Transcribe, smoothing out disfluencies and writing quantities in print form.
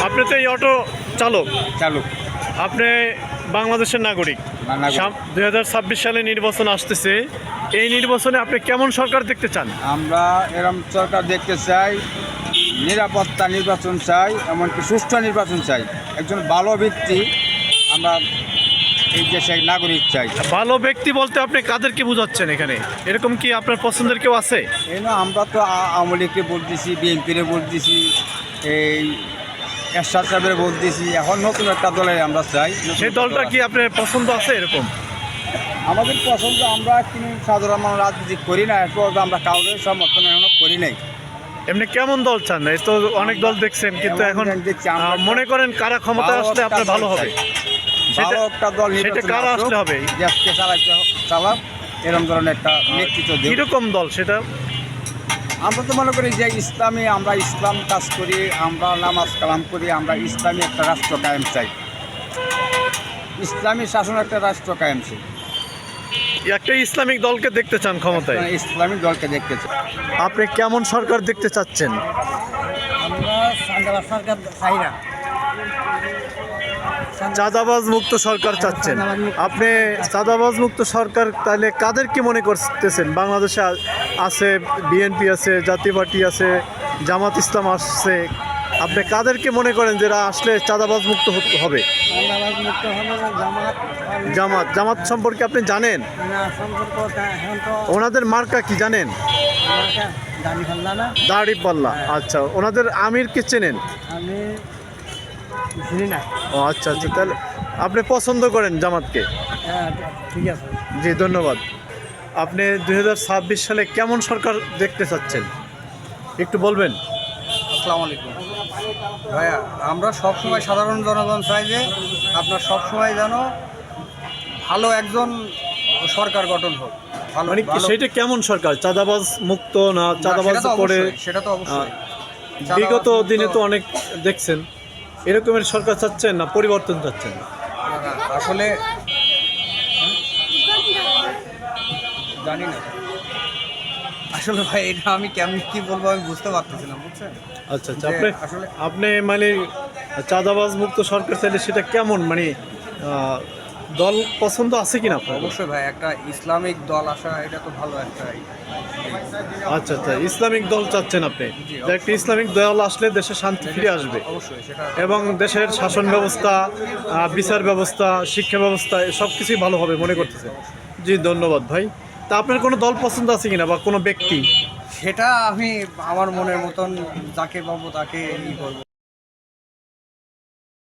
আপনি তো এই অটো চালক। চালক আপনি বাংলাদেশের নাগরিক। 2026 সালে নির্বাচন আসতেছে, এই নির্বাচনে আপনি কেমন সরকার দেখতে চান? আমরা এরকম সরকার দেখতে চাই, নিরাপত্তা নির্বাচন চাই, এমনকি সুষ্ঠু নির্বাচন চাই। একজন ভালো ব্যক্তি আমরা এই দেশের নাগরিক চাই। ভালো ব্যক্তি বলতে আপনি কাদেরকে বোঝাচ্ছেন এখানে? এরকম কি আপনার পছন্দের কেউ আছে? এই না, আমরা তো আওয়ামী লীগকে বলতেছি, বিএনপিরে বলতেছি, এই এরশাদ সাহেবের বলতেছি। এখন নতুন একটা দলে আমরা চাই। সেই দলটা কি আপনার পছন্দ আছে এরকম? আমাদের পছন্দ, আমরা কিন্তু সাধারণ মানুষ রাজনীতি করি না, এরপর আমরা কাউকে সমর্থন এখনো করি নাই। এমনি কেমন দল চান? এই তো অনেক দল দেখছেন, কিন্তু এখন মনে করেন কারা ক্ষমতা আসলে আপনার ভালো হবে? ভালো একটা দল সেটা কারা আসলে হবে? দেশকে চালাক এরকম ধরনের একটা নেতৃত্ব দেব। কিরকম দল সেটা? আমরা তো মনে করি যে ইসলামী, আমরা ইসলাম কাজ করি, আমরা নামাজ কালাম করি, আমরা ইসলামী একটা রাষ্ট্র কায়েম চাই, ইসলামী শাসন একটা রাষ্ট্র কায়েম চাই। একটা ইসলামিক দলকে দেখতে চান ক্ষমতায়? ইসলামিক দলকে দেখতে চাই। আপনি কেমন সরকার দেখতে চাচ্ছেন? আমরা সরকার চাই না, চাঁদাবাজ মুক্ত সরকার চাচ্ছেন আপনি? চাঁদাবাজ মুক্ত সরকার তাহলে কাদেরকে মনে করতেছেন? বাংলাদেশে আছে বিএনপি আছে, জাতীয় পার্টি আছে, জামাত ইসলাম আসছে, আপনি কাদেরকে মনে করেন যারা আসলে চাঁদাবাজ মুক্ত হবে? জামাত সম্পর্কে আপনি জানেন? ওনাদের মার্কা কি জানেন? দাড়িপাল্লা। আচ্ছা, ওনাদের আমিরকে চেনেন? ও আচ্ছা আচ্ছা, তাহলে আপনি পছন্দ করেন জামাতকে? ঠিক আছে। জি, ধন্যবাদ। আপনি 2026 সালে কেমন সরকার দেখতে চাচ্ছেন একটু বলবেন? আসসালামু আলাইকুম ভাইয়া, আমরা সবসময় সাধারণ জনগণ চাই যে আপনার সবসময় যেন ভালো একজন সরকার গঠন হোক। ভালো মানে সেটা কেমন সরকার? চাঁদাবাজ মুক্ত না চাঁদাবাজ করে? সেটা তো অবশ্যই। বিগত দিনে তো অনেক দেখছেন, এরকমের সরকার চাচ্ছেন না পরিবর্তন চাচ্ছেন? আসলে জানি না আসলে ভাই, এটা আমি কেমন কি বলবো আমি বুঝতে পারতেছি না, বুঝছেন? আচ্ছা আচ্ছা, আপনি মানে চাঁদাবাজ মুক্ত সরকার চাইলে সেটা কেমন, মানে দল পছন্দ আছে কিনা আপনার? অবশ্যই ভাই, একটা ইসলামিক দল আসা এটা তো ভালো একটা। আচ্ছা আচ্ছা, ইসলামিক দল চাচ্ছেন আপনি? যে একটা ইসলামিক দল আসলে দেশে শান্তি ফিরে আসবে এবং দেশের শাসন ব্যবস্থা, বিচার ব্যবস্থা, শিক্ষা ব্যবস্থা সব কিছুই ভালো হবে মনে করতেছে। জি, ধন্যবাদ ভাই। তা আপনার কোনো দল পছন্দ আছে কিনা বা কোনো ব্যক্তি? সেটা আমি আমার মনের মতন যাকে পাবো তাকে করবো।